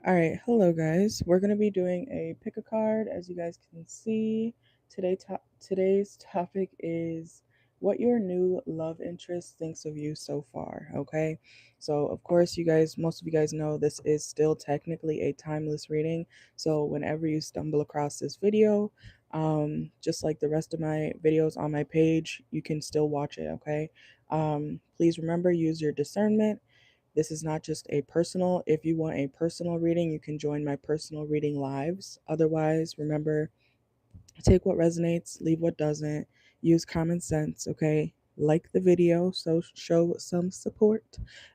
All right, hello guys. We're gonna be doing a pick a card. As you guys can see, today's topic is what your new love interest thinks of you so far. Okay, so of course, most of you guys know this is still technically a timeless reading. So whenever you stumble across this video, just like the rest of my videos on my page, you can still watch it. Okay, please remember, use your discernment. This is not just a personal. If you want a personal reading, you can join my personal reading lives. Otherwise, remember, take what resonates, leave what doesn't. Use common sense, okay? Like the video, so show some support,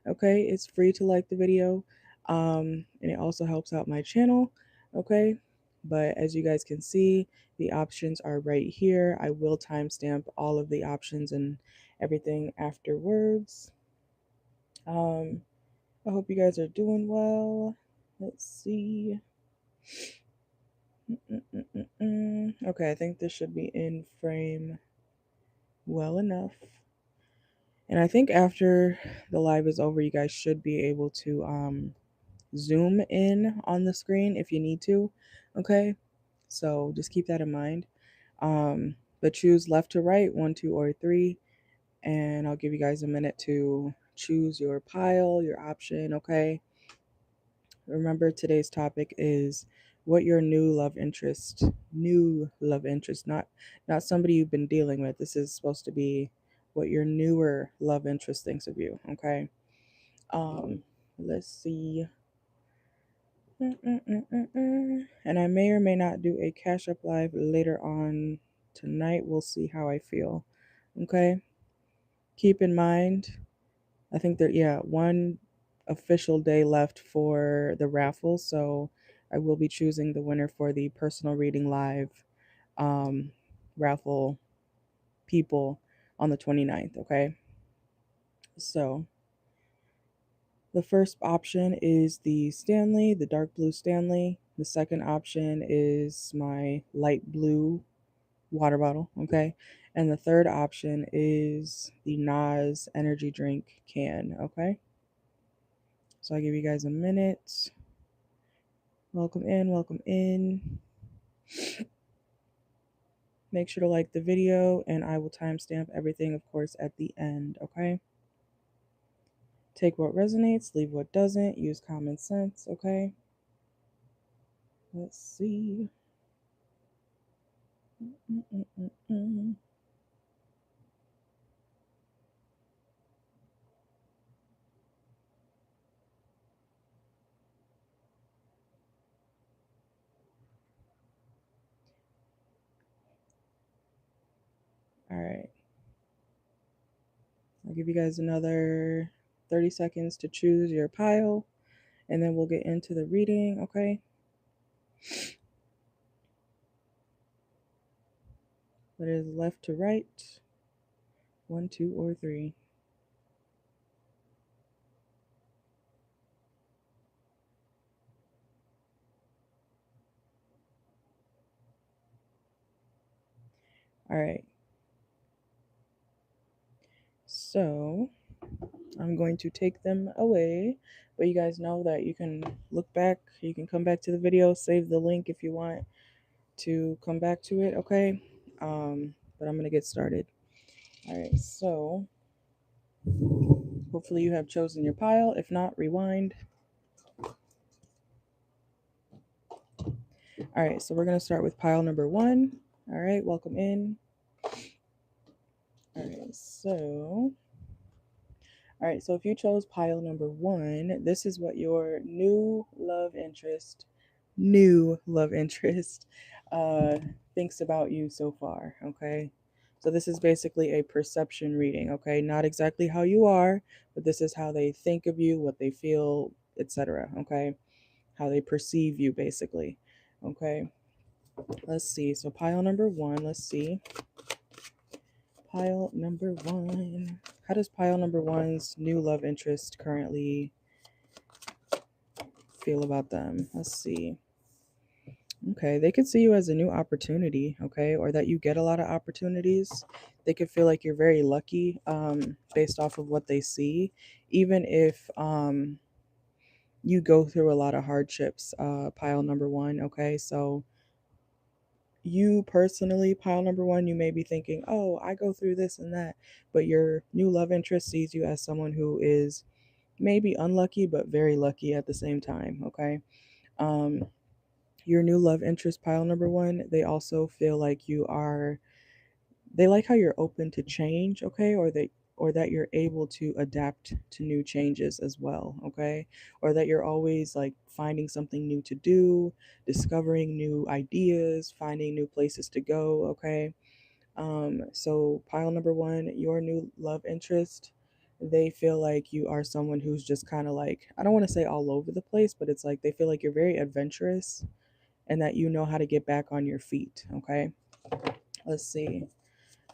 okay? It's free to like the video, and it also helps out my channel, okay? But as you guys can see, the options are right here. I will timestamp all of the options and everything afterwards. I hope you guys are doing well. Let's see. Okay, I think this should be in frame well enough. And I think after the live is over, you guys should be able to zoom in on the screen if you need to. Okay, so just keep that in mind. But choose left to right, 1, 2, or 3, and I'll give you guys a minute to choose your pile, your option. Okay. Remember, today's topic is what your new love interest, not somebody you've been dealing with. This is supposed to be what your newer love interest thinks of you. Okay. Let's see. And I may or may not do a cash up live later on tonight. We'll see how I feel. Okay. Keep in mind, I think one official day left for the raffle, so I will be choosing the winner for the personal reading live um, raffle people on the 29th, okay? So the first option is the Stanley, the dark blue Stanley. The second option is my light blue water bottle, okay? And the third option is the Nas energy drink can, okay? So I'll give you guys a minute. Welcome in, welcome in. Make sure to like the video, and I will timestamp everything, of course, at the end, okay? Take what resonates, leave what doesn't, use common sense, okay? Let's see. Mm-mm-mm-mm. All right. I'll give you guys another 30 seconds to choose your pile, and then we'll get into the reading, okay? But it is left to right, 1, 2, or 3. All right. So I'm going to take them away, but you guys know that you can look back, you can come back to the video, save the link if you want to come back to it, okay? But I'm going to get started. All right, so hopefully you have chosen your pile. If not, rewind. All right, so we're going to start with pile number 1. All right, welcome in. All right, so if you chose pile number 1, this is what your new love interest, thinks about you so far, okay? So this is basically a perception reading, okay? Not exactly how you are, but this is how they think of you, what they feel, etc., okay? How they perceive you, basically, okay? Let's see. So pile number 1, let's see. Pile number 1. How does pile number 1's new love interest currently feel about them? Let's see. Okay, they could see you as a new opportunity, okay, or that you get a lot of opportunities. They could feel like you're very lucky, based off of what they see, even if you go through a lot of hardships, pile number one. Okay, so you personally, pile number one, you may be thinking, oh, I go through this and that, but your new love interest sees you as someone who is maybe unlucky, but very lucky at the same time. Okay. Um, your new love interest, pile number one, they also feel like they like how you're open to change, okay, or that you're able to adapt to new changes as well, okay, or that you're always like finding something new to do, discovering new ideas, finding new places to go, okay. So pile number one, your new love interest, they feel like you are someone who's just kind of like, I don't want to say all over the place, but it's like they feel like you're very adventurous and that you know how to get back on your feet, okay. Let's see.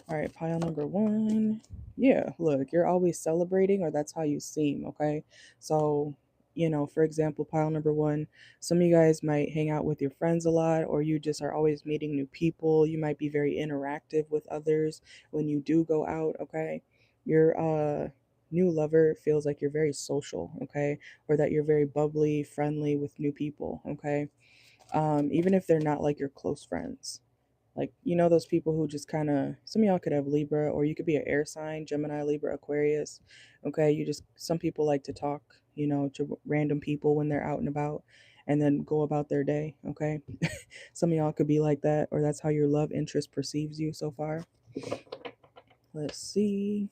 All right, pile number one. Yeah, look, you're always celebrating, or that's how you seem, okay? So, for example, pile number one, some of you guys might hang out with your friends a lot, or you just are always meeting new people. You might be very interactive with others when you do go out, okay? Your new lover feels like you're very social, okay? Or that you're very bubbly, friendly with new people, okay? Even if they're not like your close friends. Like, those people who just kind of, some of y'all could have Libra, or you could be an air sign, Gemini, Libra, Aquarius. Okay. Some people like to talk, to random people when they're out and about and then go about their day. Okay. Some of y'all could be like that, or that's how your love interest perceives you so far. Let's see.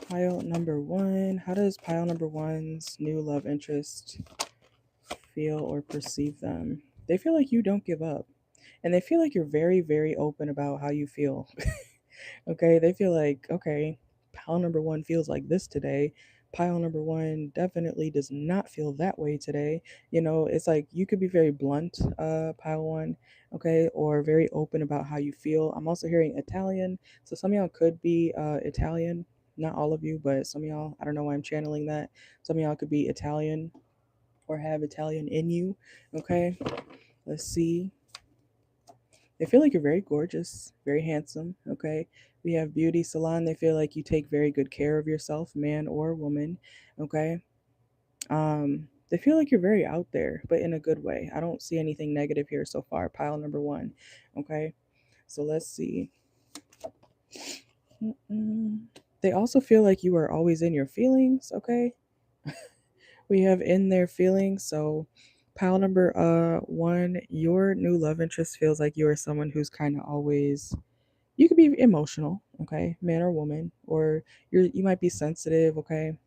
Pile number one. How does pile number one's new love interest feel or perceive them? They feel like you don't give up. And they feel like you're very, very open about how you feel. Okay, they feel like, okay, pile number one feels like this today. Pile number one definitely does not feel that way today. It's like you could be very blunt, pile one, okay, or very open about how you feel. I'm also hearing Italian. So some of y'all could be Italian. Not all of you, but some of y'all, I don't know why I'm channeling that. Some of y'all could be Italian or have Italian in you. Okay, let's see. They feel like you're very gorgeous, very handsome. Okay. We have beauty salon. They feel like you take very good care of yourself, man or woman. Okay. They feel like you're very out there, but in a good way. I don't see anything negative here so far. Pile number one. Okay. So let's see. They also feel like you are always in your feelings. Okay. We have in their feelings. So pile number one, your new love interest feels like you are someone who's kind of always, you could be emotional, okay, man or woman, or you might be sensitive, okay,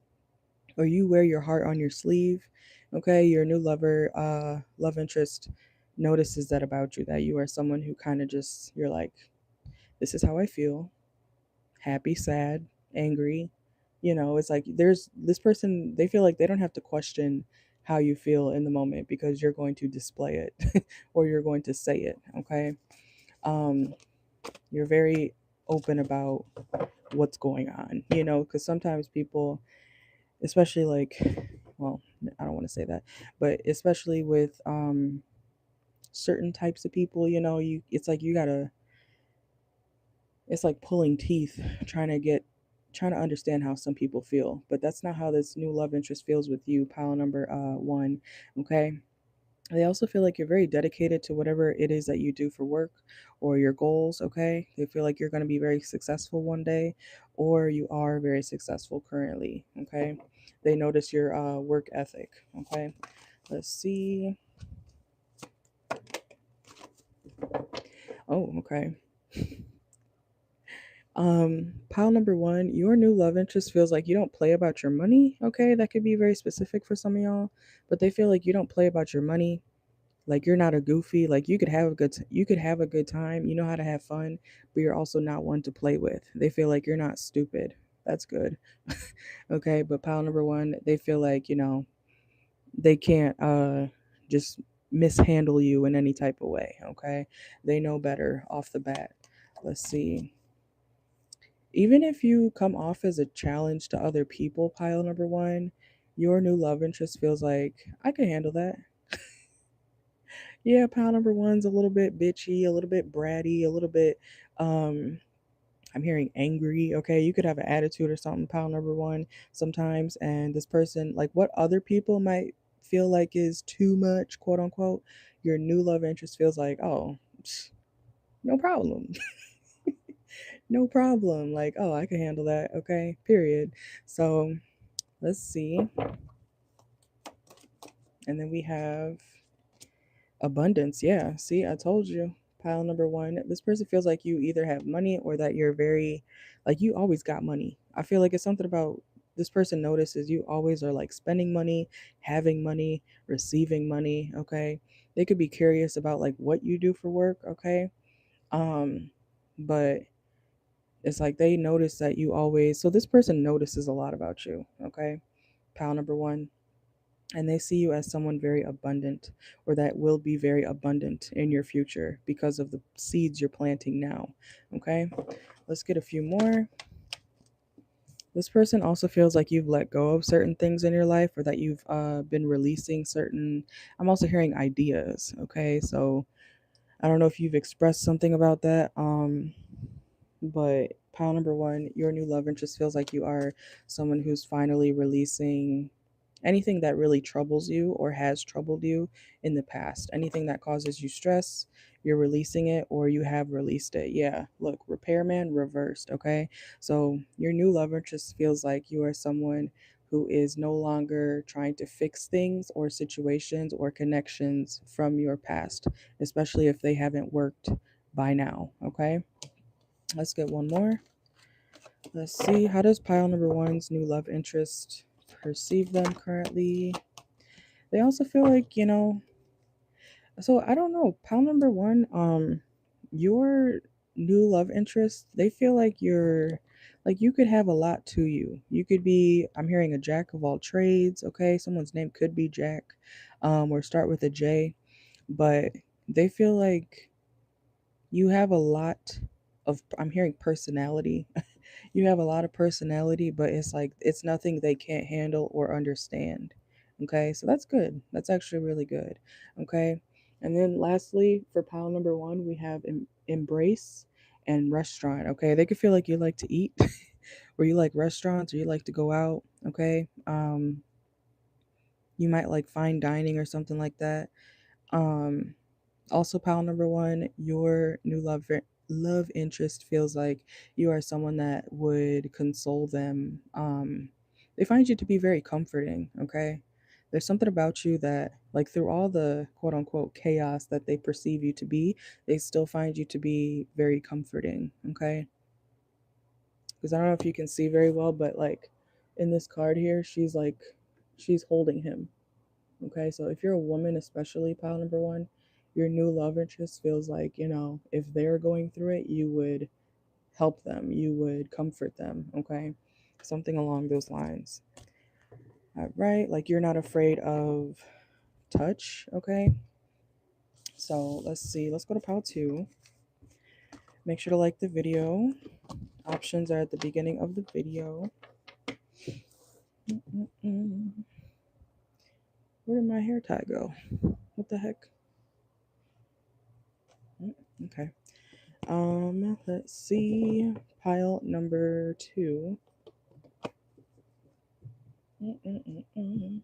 or you wear your heart on your sleeve, okay. Your new love interest notices that about you, that you are someone who kind of just, you're like, this is how I feel, happy, sad, angry. It's like there's this person, they feel like they don't have to question how you feel in the moment because you're going to display it or you're going to say it, okay. um you're very open about what's going on, because sometimes people, especially like, well, I don't want to say that, but especially with certain types of people, it's like you gotta, it's like pulling teeth trying to understand how some people feel, but that's not how this new love interest feels with you, pile number one, okay. They also feel like you're very dedicated to whatever it is that you do for work or your goals, okay? They feel like you're going to be very successful one day, or you are very successful currently, okay? They notice your work ethic, okay? Let's see. Oh, okay. Pile number one, your new love interest feels like you don't play about your money, okay? That could be very specific for some of y'all, but they feel like you don't play about your money. Like you're not a goofy, like you could have a good time, you know how to have fun, but you're also not one to play with. They feel like you're not stupid. That's good. Okay, but pile number one, they feel like, they can't just mishandle you in any type of way, okay? They know better off the bat. Let's see. Even if you come off as a challenge to other people, pile number one, your new love interest feels like I can handle that. Yeah, pile number one's a little bit bitchy, a little bit bratty, a little bit, um, I'm hearing angry. Okay, you could have an attitude or something, pile number one, sometimes. And this person, like what other people might feel like is too much, quote unquote, your new love interest feels like, oh, no problem. No problem. Like, oh, I can handle that. Okay, period. So let's see. And then we have abundance. Yeah, see, I told you. Pile number one. This person feels like you either have money or that you're very, like, you always got money. I feel like it's something about this person notices you always are like spending money, having money, receiving money. Okay. They could be curious about like what you do for work. Okay. Um, but it's like they notice that you always, so this person notices a lot about you. Okay. Pile number one, and they see you as someone very abundant or that will be very abundant in your future because of the seeds you're planting now. Okay, let's get a few more. This person also feels like you've let go of certain things in your life or that you've been releasing certain, I'm also hearing ideas. Okay, so I don't know if you've expressed something about that. But pile number one, your new love interest feels like you are someone who's finally releasing anything that really troubles you or has troubled you in the past. Anything that causes you stress, you're releasing it or you have released it. Yeah, look, repairman reversed, okay? So your new love interest feels like you are someone who is no longer trying to fix things or situations or connections from your past, especially if they haven't worked by now, okay? Let's get one more. Let's see. How does pile number one's new love interest perceive them currently? They also feel like, so I don't know. Pile number one, your new love interest, they feel like you're like you could have a lot to you. You could be, I'm hearing a jack of all trades, okay? Someone's name could be Jack, or start with a J, but they feel like you have a lot of, I'm hearing personality. You have a lot of personality, but it's like it's nothing they can't handle or understand. Okay, so that's good. That's actually really good. Okay, and then lastly, for pile number one, we have embrace and restaurant. Okay, they could feel like you like to eat, or you like restaurants, or you like to go out. Okay, you might like fine dining or something like that. Um, Also, pile number one, your new love interest feels like you are someone that would console them. They find you to be very comforting. Okay, there's something about you that, like, through all the quote unquote chaos that they perceive you to be, they still find you to be very comforting. Okay, because I don't know if you can see very well, but like in this card here, she's holding him. Okay, so if you're a woman, especially pile number one, your new love interest feels like, if they're going through it, you would help them, you would comfort them. Okay, something along those lines. All right, like you're not afraid of touch. Okay, so let's see, let's go to pile two. Make sure to like the video. Options are at the beginning of the video. Mm-mm-mm. Where did my hair tie go? What the heck? Okay. Let's see. Pile number two. Mm-mm-mm-mm.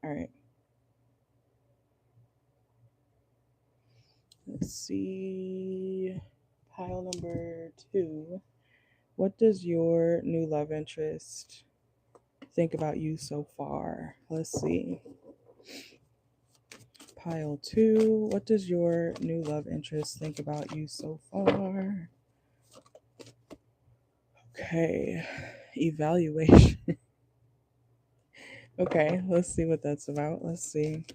All right. Let's see. Pile number two. What does your new love interest think about you so far? Let's see. Pile two. What does your new love interest think about you so far? Okay. Evaluation. Okay, let's see what that's about. Let's see.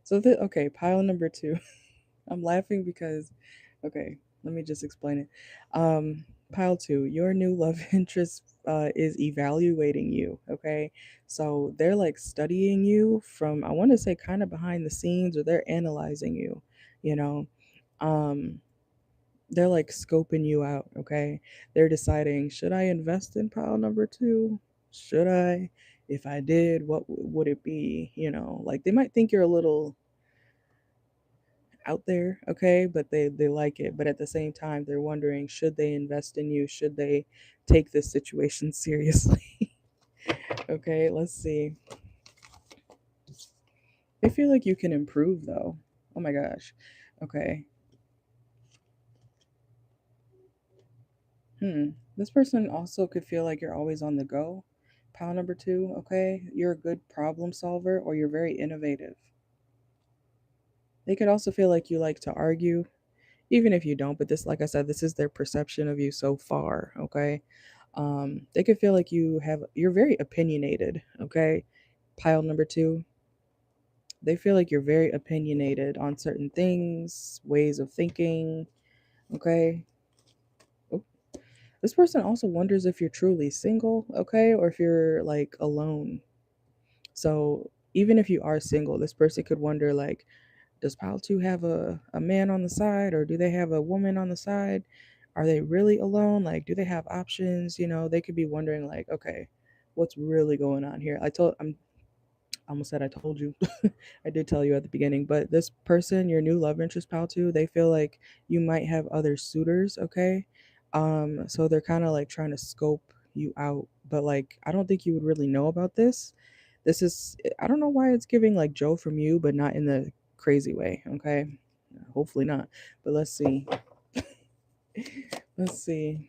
So okay, pile number two. I'm laughing because, okay, let me just explain it. Pile two, your new love interest is evaluating you. Okay, so they're like studying you from, I want to say, kind of behind the scenes, or they're analyzing you. You know, um, they're like scoping you out. Okay, they're deciding, should I invest in pile number two? Should I? if I did, what would it be? Like they might think you're a little out there, okay, but they like it. But at the same time, they're wondering, should they invest in you? Should they take this situation seriously? Okay, let's see. They feel like you can improve though. Oh my gosh. Okay. This person also could feel like you're always on the go. Pile number two, okay? You're a good problem solver or you're very innovative. They could also feel like you like to argue, even if you don't, but this, like I said, this is their perception of you so far, okay? They could feel like you're very opinionated, okay? Pile number two, they feel like you're very opinionated on certain things, ways of thinking, okay? Oh, this person also wonders if you're truly single, okay, or if you're like alone. So even if you are single, this person could wonder like, does pile two have a man on the side, or do they have a woman on the side? Are they really alone? Like, do they have options? They could be wondering like, okay, what's really going on here? I almost said I told you. I did tell you at the beginning, but this person, your new love interest pal too, they feel like you might have other suitors, okay? So they're kind of like trying to scope you out, but like I don't think you would really know about this. This is I don't know why it's giving like Joe from you, but not in the crazy way, okay? Hopefully not. But let's see. Let's see.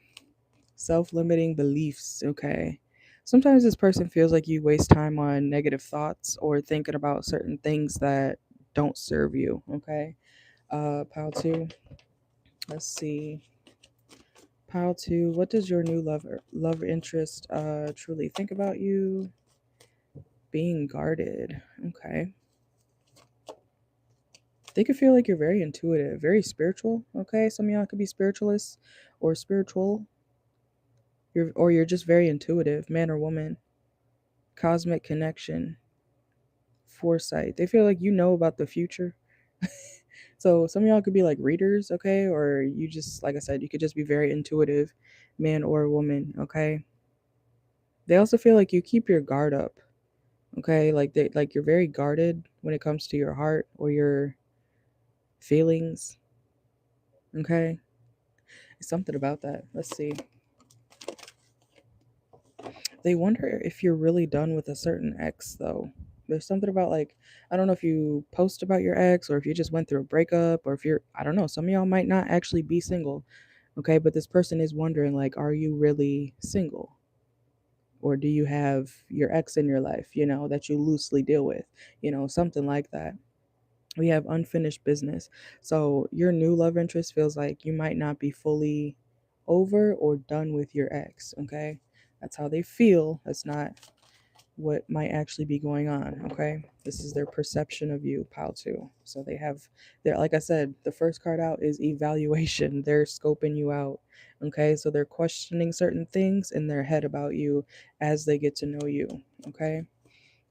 Self-limiting beliefs, okay. Sometimes this person feels like you waste time on negative thoughts or thinking about certain things that don't serve you, okay. Pile two, let's see. Pile two, what does your new love interest truly think about you? Being guarded, okay. They could feel like you're very intuitive, very spiritual, okay. Some of y'all could be spiritualists or spiritual. You're just very intuitive, man or woman. Cosmic connection, foresight. They feel like you know about the future. So some of y'all could be like readers, okay? Or you just, like I said, you could just be very intuitive, man or woman, okay? They also feel like you keep your guard up, okay? Like you're very guarded when it comes to your heart or your feelings, okay? Something about that. Let's see. They wonder if you're really done with a certain ex, though. There's something about like, I don't know if you post about your ex or if you just went through a breakup or if I don't know, some of y'all might not actually be single, okay? But this person is wondering, like, are you really single? Or do you have your ex in your life, that you loosely deal with, something like that. We have unfinished business. So your new love interest feels like you might not be fully over or done with your ex, okay? That's how they feel. That's not what might actually be going on, okay? This is their perception of you, pile two. So they're, like I said, the first card out is evaluation. They're scoping you out, okay? So they're questioning certain things in their head about you as they get to know you, okay?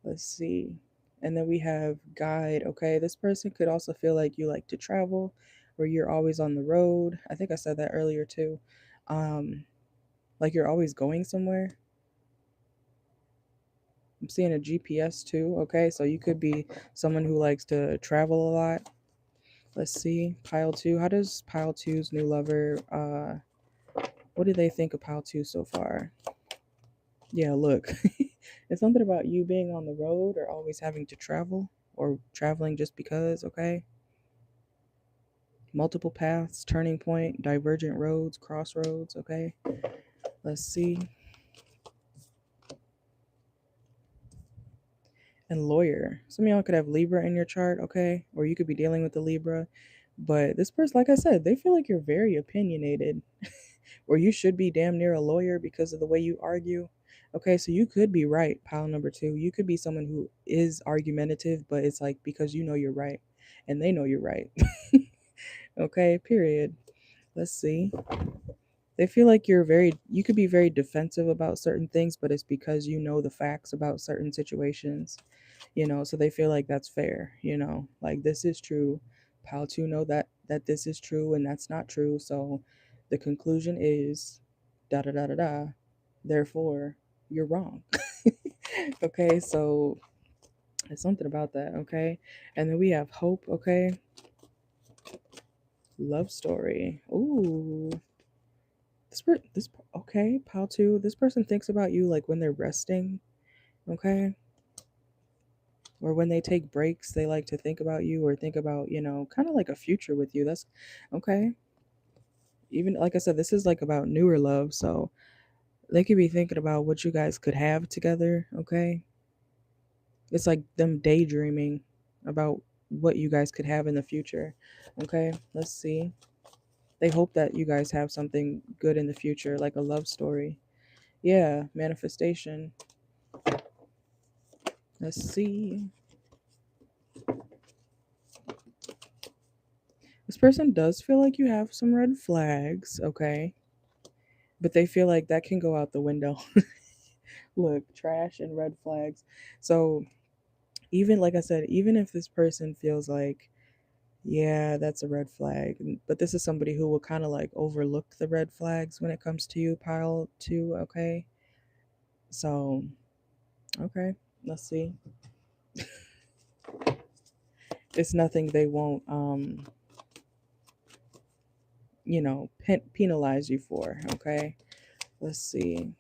Let's see. And then we have guide, okay? This person could also feel like you like to travel or you're always on the road. I think I said that earlier too. Um, like you're always going somewhere. I'm seeing a GPS too, okay? So you could be someone who likes to travel a lot. Let's see. Pile two. How does pile two's new lover what do they think of pile two so far? Yeah, look. It's something about you being on the road or always having to travel or traveling just because, okay? Multiple paths, turning point, divergent roads, crossroads, okay? Let's see. And lawyer. Some of y'all could have Libra in your chart, okay? Or you could be dealing with the Libra. But this person, like I said, they feel like you're very opinionated, or you should be damn near a lawyer because of the way you argue. Okay, so you could be right, pile number two. You could be someone who is argumentative, but it's like because you know you're right and they know you're right. Okay, period. Let's see. They feel like you could be very defensive about certain things, but it's because you know the facts about certain situations, so they feel like that's fair, like this is true. Pal to know that this is true and that's not true. So the conclusion is da da da da da. Therefore, you're wrong. Okay, so there's something about that, okay? And then we have hope, okay? Love story. Ooh. Okay, pile 2. This person thinks about you like when they're resting, okay? Or when they take breaks, they like to think about you or think about, kind of like a future with you. That's okay. Even like I said, this is like about newer love, so they could be thinking about what you guys could have together, okay? It's like them daydreaming about what you guys could have in the future. Okay, let's see. They hope that you guys have something good in the future, like a love story. Yeah, manifestation. Let's see. This person does feel like you have some red flags, okay? But they feel like that can go out the window. Look, trash and red flags. So, even like I said, even if this person feels like, yeah, that's a red flag, but this is somebody who will kind of like overlook the red flags when it comes to you, pile 2, okay? So, okay, let's see. It's nothing they won't, penalize you for, okay? Let's see.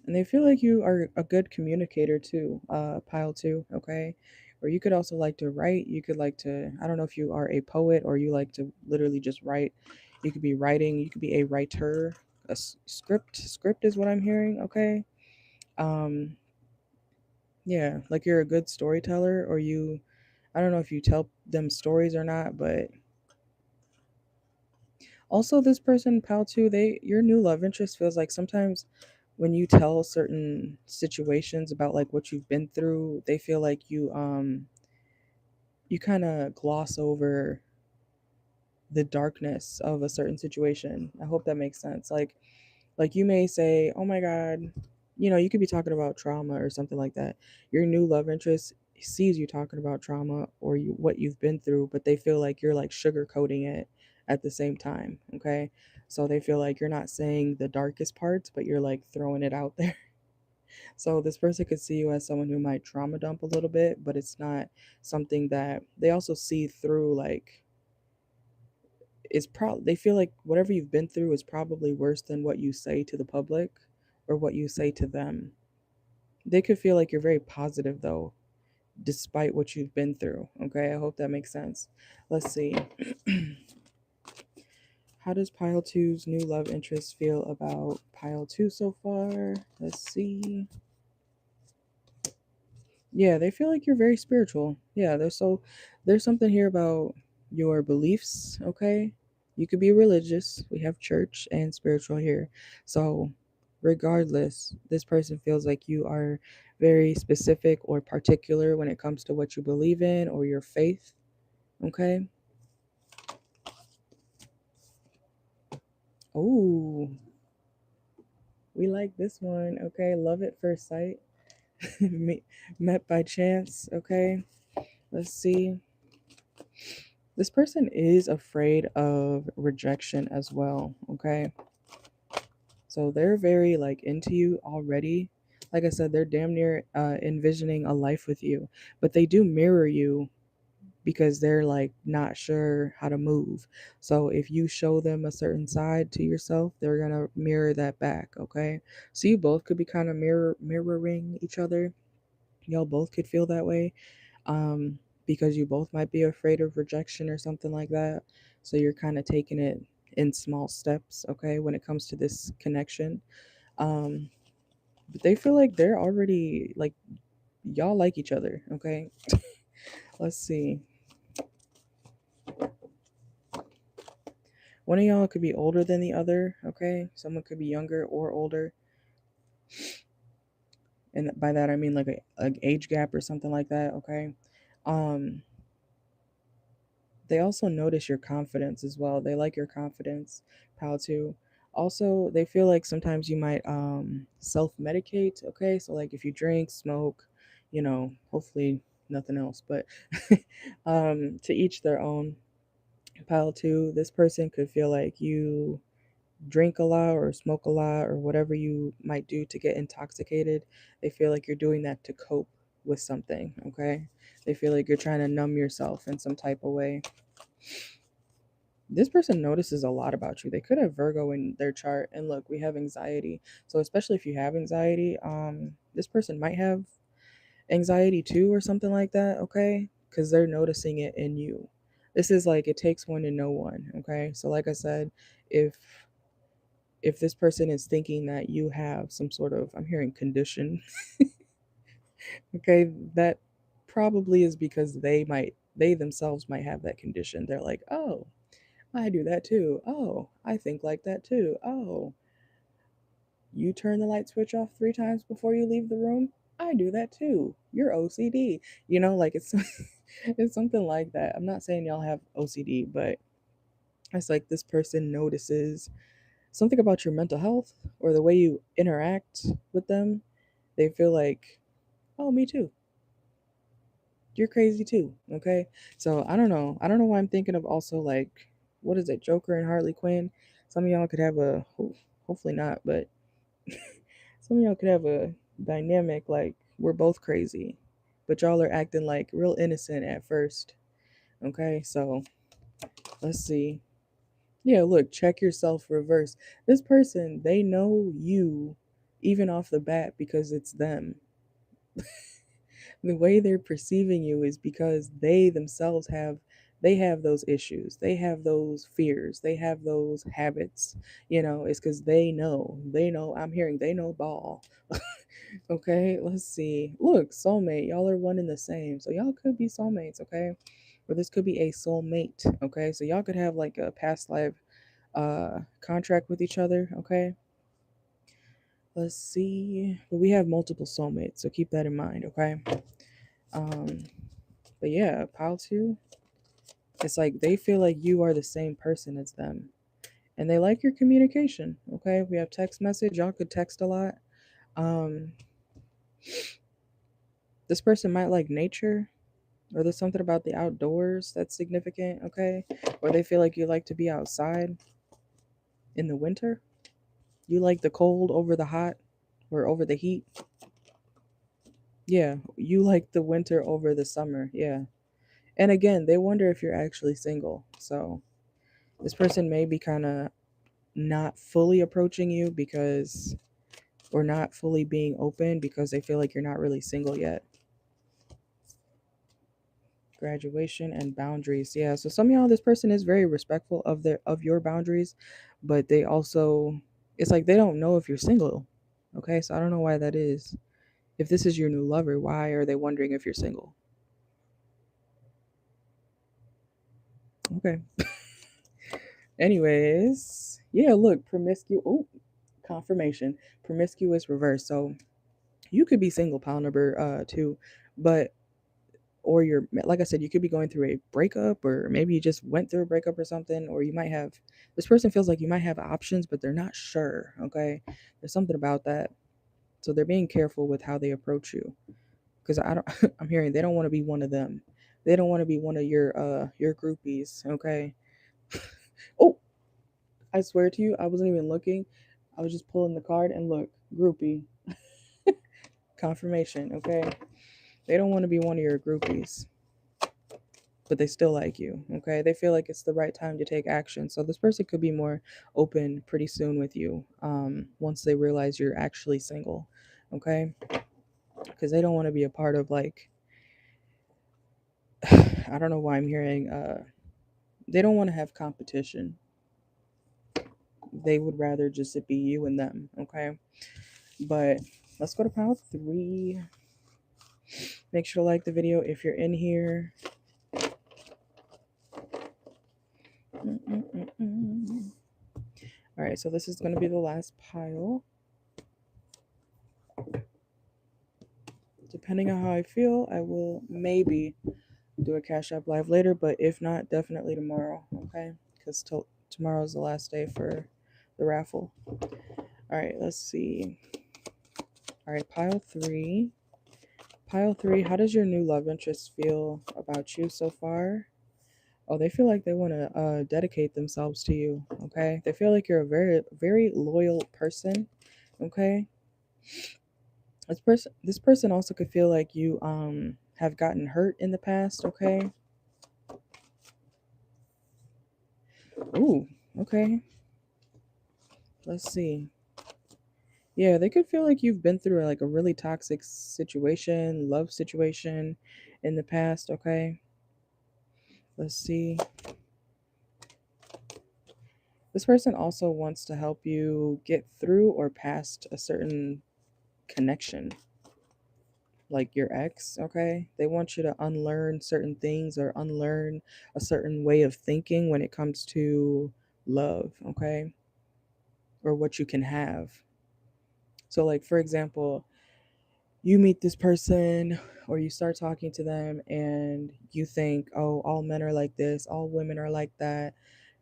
And they feel like you are a good communicator too, pile 2, okay? Or you could also like to write. You could like to, I don't know if you are a poet or you like to literally just write. You could be writing, you could be a writer. Script is what I'm hearing, okay? Um, yeah, like you're a good storyteller or I don't know if you tell them stories or not, but also this person, pal too, your new love interest feels like sometimes when you tell certain situations about like what you've been through, they feel like you kind of gloss over the darkness of a certain situation. I hope that makes sense. Like you may say, "Oh my god," you could be talking about trauma or something like that. Your new love interest sees you talking about trauma or what you've been through, but they feel like you're like sugarcoating it at the same time, okay? So they feel like you're not saying the darkest parts, but you're like throwing it out there. So this person could see you as someone who might trauma dump a little bit, but it's not something that they also see through like they feel like whatever you've been through is probably worse than what you say to the public or what you say to them. They could feel like you're very positive though, despite what you've been through. Okay, I hope that makes sense. Let's see. How does pile two's new love interest feel about pile 2 so far? Let's see. Yeah, they feel like you're very spiritual. Yeah, there's something here about your beliefs, okay? You could be religious. We have church and spiritual here. So, regardless, this person feels like you are very specific or particular when it comes to what you believe in or your faith, okay? Oh, we like this one, okay? Love at first sight. Met by chance, okay? Let's see. This person is afraid of rejection as well, okay? So they're very like into you already. Like I said, they're damn near envisioning a life with you, but they do mirror you because they're like not sure how to move. So if you show them a certain side to yourself, they're gonna mirror that back, okay? So you both could be kind of mirroring each other. Y'all both could feel that way, because you both might be afraid of rejection or something like that. So you're kind of taking it in small steps, okay, when it comes to this connection. Um, but they feel like they're already like y'all like each other, okay? Let's see. One of y'all could be older than the other, okay? Someone could be younger or older. And by that I mean like a age gap or something like that, okay? Um, They also notice your confidence as well. They like your confidence, pal too. Also, they feel like sometimes you might self-medicate, okay? So like if you drink, smoke, hopefully nothing else, but to each their own. Pal too, this person could feel like you drink a lot or smoke a lot or whatever you might do to get intoxicated, they feel like you're doing that to cope with something, okay? They feel like you're trying to numb yourself in some type of way. This person notices a lot about you. They could have Virgo in their chart, and look, we have anxiety. So especially if you have anxiety, this person might have anxiety too or something like that, okay? Because they're noticing it in you. This is like it takes one to know one, okay? So like I said, if this person is thinking that you have some sort of, I'm hearing condition, okay, that probably is because they themselves might have that condition. They're like, oh, I do that too. Oh, I think like that too. Oh, you turn the light switch off 3 times before you leave the room. I do that too. You're OCD. Like it's it's something like that. I'm not saying y'all have OCD, but it's like this person notices something about your mental health or the way you interact with them. They feel like, oh, me too. You're crazy too. Okay. So I don't know. I don't know why I'm thinking of also like, what is it, Joker and Harley Quinn? Some of y'all could have hopefully not, but some of y'all could have a dynamic like we're both crazy, but y'all are acting like real innocent at first. Okay. So let's see. Yeah, look, check yourself reverse. This person, they know you even off the bat because it's them. The way they're perceiving you is because they themselves have those issues. They have those fears. They have those habits. It's because they know I'm hearing they know ball. Okay, let's see. Look, soulmate. Y'all are one and the same. So y'all could be soulmates, okay? Or this could be a soulmate, okay? So y'all could have like a past life contract with each other, okay? Let's see. But we have multiple soulmates, so keep that in mind, okay? Um but yeah, pile 2, it's like they feel like you are the same person as them. And they like your communication, okay? We have text message. Y'all could text a lot. Um this person might like nature, or there's something about the outdoors that's significant, okay? Or they feel like you like to be outside in the winter. You like the cold over the hot or over the heat. Yeah, you like the winter over the summer. Yeah. And again, they wonder if you're actually single. So this person may be kind of not fully approaching you because, or not fully being open because they feel like you're not really single yet. Graduation and boundaries. Yeah. So some of y'all, this person is very respectful of your boundaries, but they also, it's like they don't know if you're single. Okay. So I don't know why that is. If this is your new lover, why are they wondering if you're single? Okay. Anyways, yeah, look, promiscuous. Oh, confirmation. Promiscuous reverse. So you could be single, pile number 2, but or you're, like I said, you could be going through a breakup, or maybe you just went through a breakup or something, or you might have, this person feels like you might have options, but they're not sure. Okay, there's something about that, so they're being careful with how they approach you because I don't. I'm hearing they don't want to be one of them. They don't want to be one of your groupies. Okay. Oh, I swear to you, I wasn't even looking. I was just pulling the card and look, groupie. Confirmation, okay? They don't want to be one of your groupies, but they still like you, okay? They feel like it's the right time to take action. So this person could be more open pretty soon with you once they realize you're actually single, okay? Because they don't want to be a part of like, I don't know why I'm hearing, they don't want to have competition. They would rather just it be you and them, okay? But let's go to pile 3. Make sure to like the video if you're in here. All right, so this is going to be the last pile. Depending on how I feel, I will maybe do a Cash App live later, but if not, definitely tomorrow, okay? Because tomorrow is the last day for the raffle. All right, let's see. All right, pile 3. Pile 3, how does your new love interest feel about you so far? Oh, they feel like they want to dedicate themselves to you. Okay, they feel like you're a very, very loyal person. Okay, this person also could feel like you have gotten hurt in the past. Okay. Ooh. Okay. Let's see. Yeah, they could feel like you've been through like a really toxic situation, love situation in the past. Okay. Let's see. This person also wants to help you get through or past a certain connection, like your ex, okay? They want you to unlearn certain things or unlearn a certain way of thinking when it comes to love, okay? Or what you can have. So, like, for example, you meet this person or you start talking to them and you think, oh, all men are like this, all women are like that.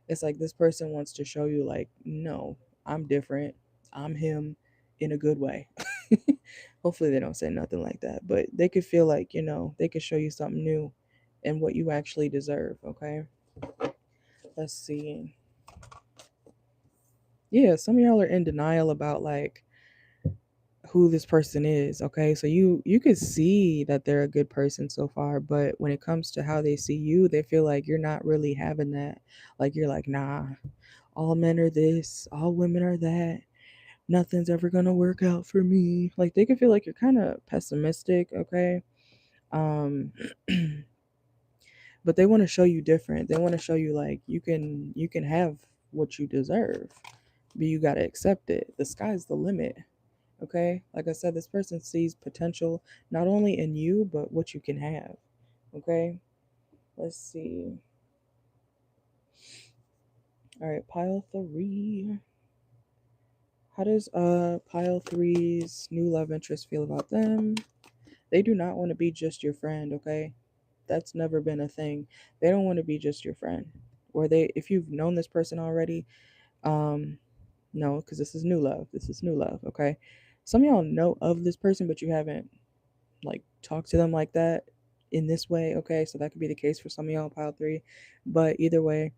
It's like this person wants to show you, like, no, I'm different. I'm him in a good way. Hopefully, they don't say nothing like that, but they could feel like, they could show you something new and what you actually deserve. Okay. Let's see. Yeah, some of y'all are in denial about like who this person is. Okay, so you could see that they're a good person so far, but when it comes to how they see you, they feel like you're not really having that. Like you're like, nah, all men are this, all women are that, nothing's ever gonna work out for me. Like they can feel like you're kind of pessimistic. Okay. um but they want to show you different. They want to show you like you can have what you deserve, but you got to accept it. The sky's the limit. Okay, like I said, this person sees potential not only in you but what you can have. Okay, let's see. All right, pile three. How does pile three's new love interest feel about them? They do not want to be just your friend. Okay, that's never been a thing. They don't want to be just your friend. Or they, if you've known this person already, um no, because this is new love. This is new love. Okay, some of y'all know of this person but you haven't like talked to them like that in this way. Okay, so that could be the case for some of y'all, pile three. But either way,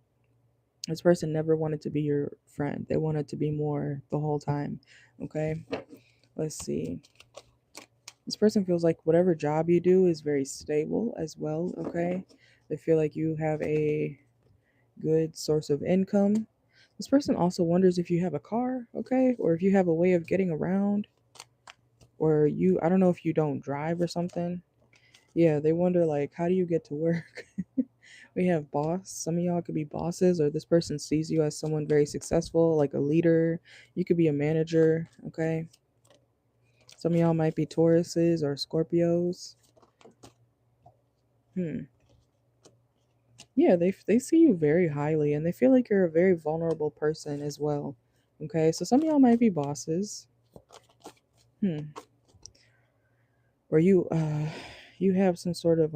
this person never wanted to be your friend. They wanted to be more the whole time. Okay, let's see. This person feels like whatever job you do is very stable as well. Okay, they feel like you have a good source of income. This person also wonders if you have a car, okay, or if you have a way of getting around, or I don't know if you don't drive or something. Yeah, they wonder like, how do you get to work? We have boss. Some of y'all could be bosses, or this person sees you as someone very successful, like a leader. You could be a manager, okay? Some of y'all might be Tauruses or Scorpios. Hmm. Yeah, they see you very highly and they feel like you're a very vulnerable person as well. Okay, so some of y'all might be bosses. Hmm. Or you have some sort of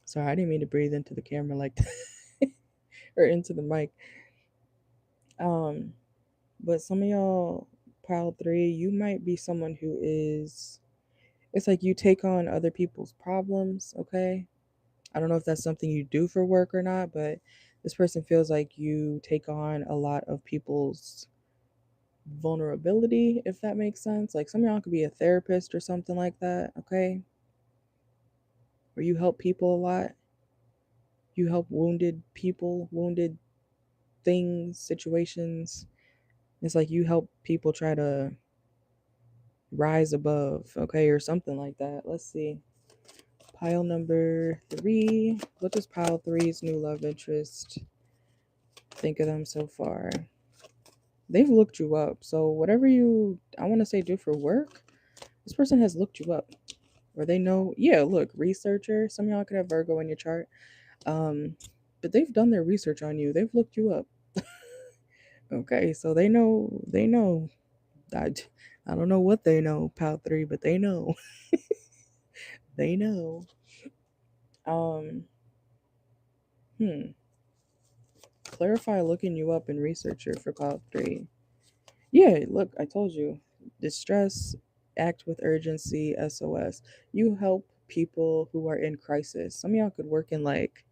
sorry, I didn't mean to breathe into the camera like that. Or into the mic. Um, but some of y'all, pile three, you might be someone who is, it's like you take on other people's problems, okay? I don't know if that's something you do for work or not, but this person feels like you take on a lot of people's vulnerability, if that makes sense. Like some of y'all could be a therapist or something like that, okay? Or you help people a lot. You help wounded people, wounded things, situations. It's like you help people try to rise above, okay, or something like that. Let's see. Pile number three. What does pile three's new love interest think of them so far? They've looked you up. So whatever you, I want to say, do for work, this person has looked you up. Or they know, yeah, look, researcher. Some of y'all could have Virgo in your chart. Um, but they've done their research on you. They've looked you up. Okay, so they know. I, I don't know what they know, pile three, but they know. They know. Um, hmm. Clarify looking you up in researcher for pile three. Yeah, look, I told you. Distress, act with urgency, SOS. You help people who are in crisis. Some of y'all could work in like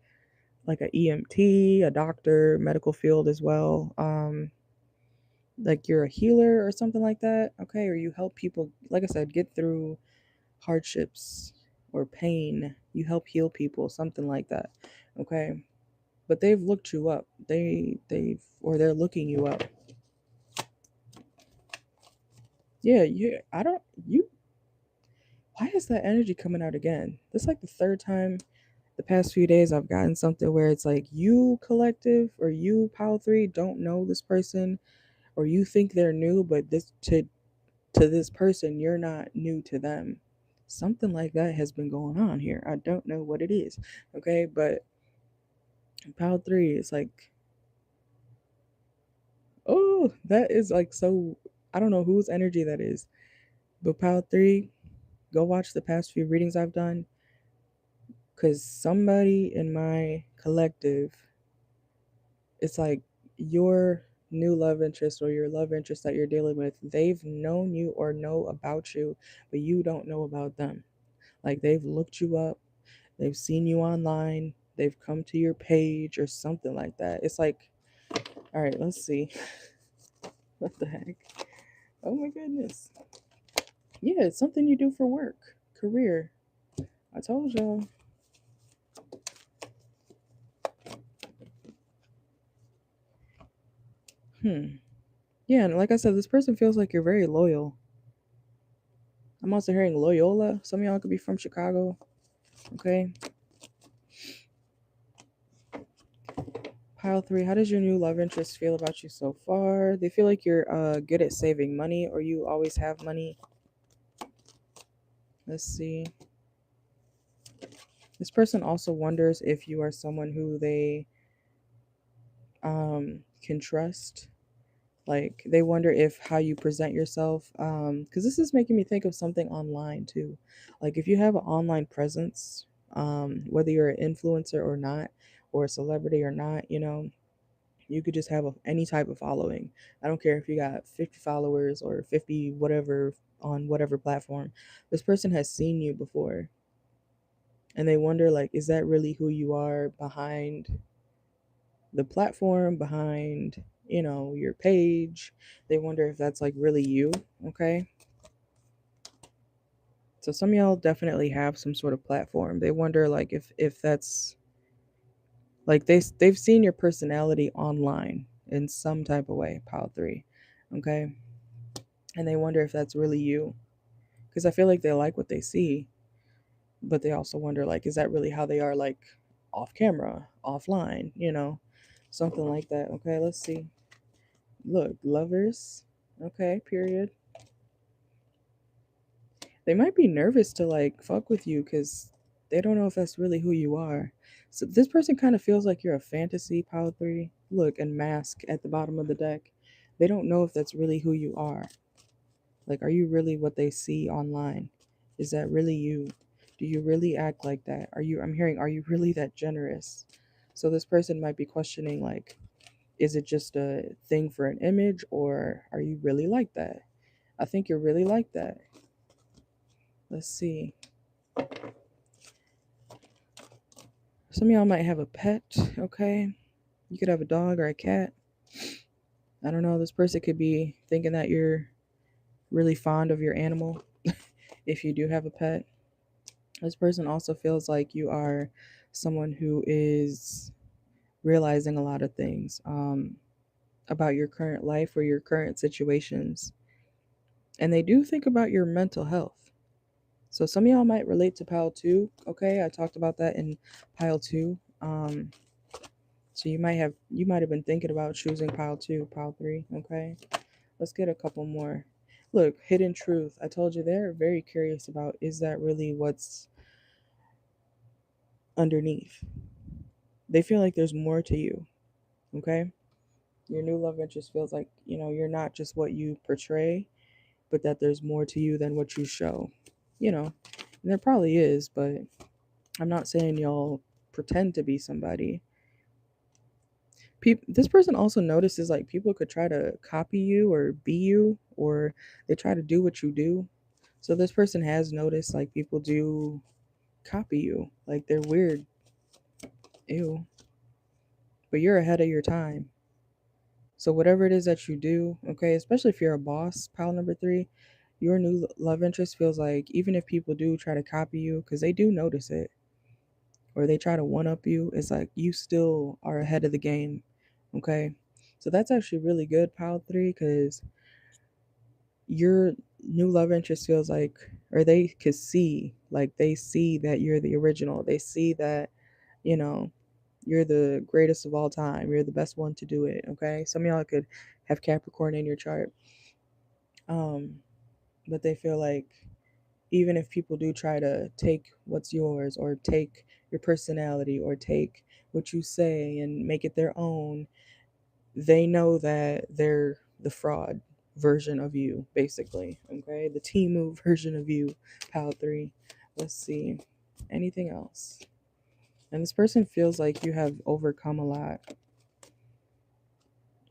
like a EMT, a doctor, medical field as well. Like you're a healer or something like that, okay? Or you help people, like I said, get through hardships or pain. You help heal people, something like that, okay? But they've looked you up. They're looking you up. Yeah, why is that energy coming out again? This is like the third time the past few days I've gotten something where it's like you collective or you Pile 3 don't know this person, or you think they're new, but this to this person you're not new to them. Something like that has been going on here. I don't know what it is. Okay, but Pile 3 is like, oh, that is like so, I don't know whose energy that is. But Pile 3, go watch the past few readings I've done, because somebody in my collective, it's like your new love interest or your love interest that you're dealing with, they've known you or know about you, but you don't know about them. Like they've looked you up, they've seen you online, they've come to your page or something like that. It's like, all right, let's see. What the heck? Oh my goodness. Yeah, it's something you do for work, career. I told y'all. Yeah, and like I said, this person feels like you're very loyal. I'm also hearing Loyola. Some of y'all could be from Chicago. Okay. Pile 3, how does your new love interest feel about you so far? They feel like you're good at saving money, or you always have money. Let's see. This person also wonders if you are someone who they can trust. Like they wonder if how you present yourself, because this is making me think of something online too. Like if you have an online presence, whether you're an influencer or not, or a celebrity or not, you could just have any type of following. I don't care if you got 50 followers or 50 whatever on whatever platform. This person has seen you before, and they wonder like, is that really who you are behind the platform, behind your page? They wonder if that's like really you. Okay, so some of y'all definitely have some sort of platform. They wonder like if that's like they've seen your personality online in some type of way. Pile 3. Okay, and they wonder if that's really you, because I feel like they like what they see, but they also wonder like, is that really how they are, like off camera, offline, something like that. Okay, let's see. Look, lovers. Okay, period. They might be nervous to like fuck with you because they don't know if that's really who you are. So this person kind of feels like you're a fantasy. Pile 3. Look, and mask at the bottom of the deck. They don't know if that's really who you are. Like, are you really what they see online? Is that really you? Do you really act like that? I'm hearing, are you really that generous? So this person might be questioning, like, is it just a thing for an image, or are you really like that? I think you're really like that. Let's see. Some of y'all might have a pet, okay? You could have a dog or a cat. I don't know. This person could be thinking that you're really fond of your animal if you do have a pet. This person also feels like you are someone who is realizing a lot of things about your current life or your current situations. And they do think about your mental health. So some of y'all might relate to Pile 2. Okay, I talked about that in Pile 2. So you might have been thinking about choosing Pile 2, Pile 3. Okay, let's get a couple more. Look, hidden truth. I told you they're very curious about, is that really what's underneath? They feel like there's more to you. Okay, your new love interest feels like you're not just what you portray, but that there's more to you than what you show. And there probably is, but I'm not saying y'all pretend to be somebody. This person also notices like people could try to copy you or be you, or they try to do what you do. So this person has noticed like people do copy you, like they're weird. Ew. but you're ahead of your time. So whatever it is that you do, okay, especially if you're a boss, pile number 3, your new love interest feels like even if people do try to copy you, because they do notice it, or they try to one up you, it's like you still are ahead of the game, okay? So that's actually really good, pile 3, because your new love interest feels like, or they could see, like they see that you're the original. They see that, you know, you're the greatest of all time. You're the best one to do it, okay? Some of y'all could have Capricorn in your chart. Um, but they feel like even if people do try to take what's yours or take your personality or take what you say and make it their own, they know that they're the fraud version of you, basically. Okay, the Timu version of you, pal 3. Let's see. Anything else? And this person feels like you have overcome a lot.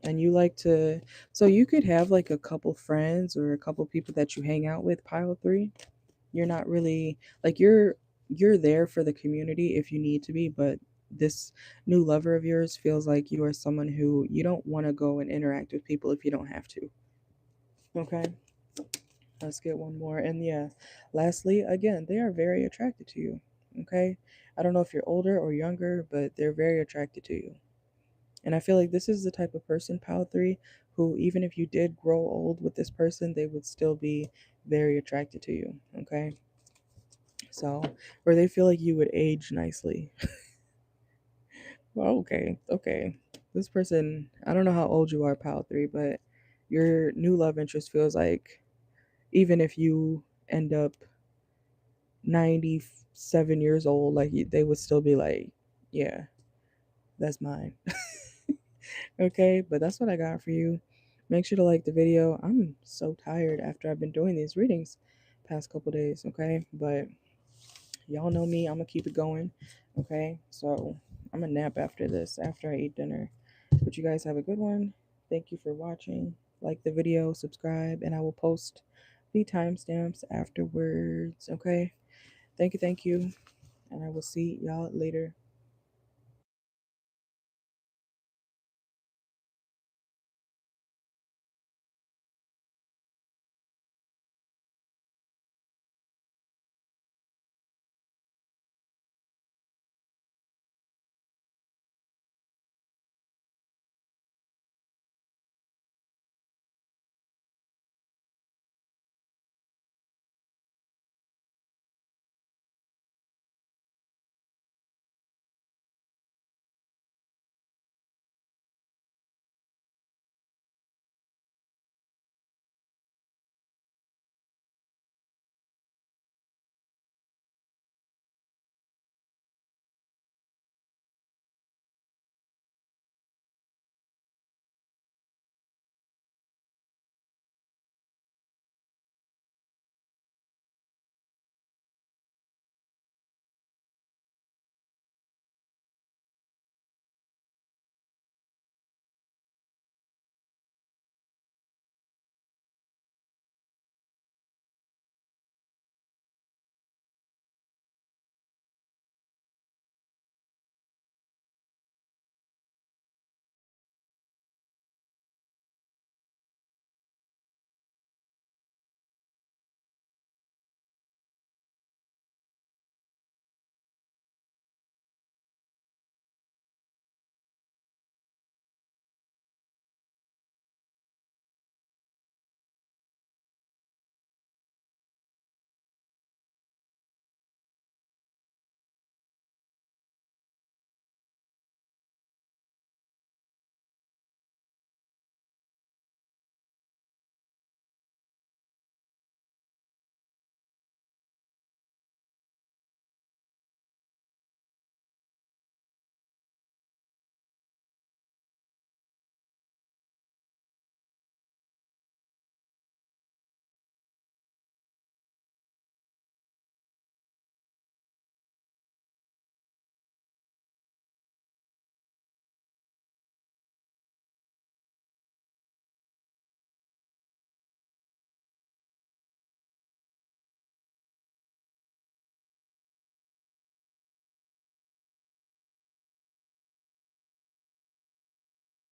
And you like to, so you could have like a couple friends or a couple people that you hang out with, pile 3. You're not really like you're there for the community if you need to be, but this new lover of yours feels like you are someone who you don't want to go and interact with people if you don't have to. Okay, let's get one more. And yeah, lastly, again, they are very attracted to you. Okay, I don't know if you're older or younger, but they're very attracted to you. And I feel like this is the type of person, pal 3, who even if you did grow old with this person, they would still be very attracted to you. Okay, so, or they feel like you would age nicely. Well, okay, okay. This person, I don't know how old you are, pal 3, but your new love interest feels like even if you end up 97 years old, like they would still be like, yeah, that's mine. Okay, but that's what I got for you. Make sure to like the video. I'm so tired after I've been doing these readings past couple days, okay? But y'all know me, I'm gonna keep it going. Okay, so I'm gonna nap after this, after I eat dinner. But you guys have a good one. Thank you for watching. Like the video, subscribe, and I will post the timestamps afterwards. Okay, thank you, and I will see y'all later.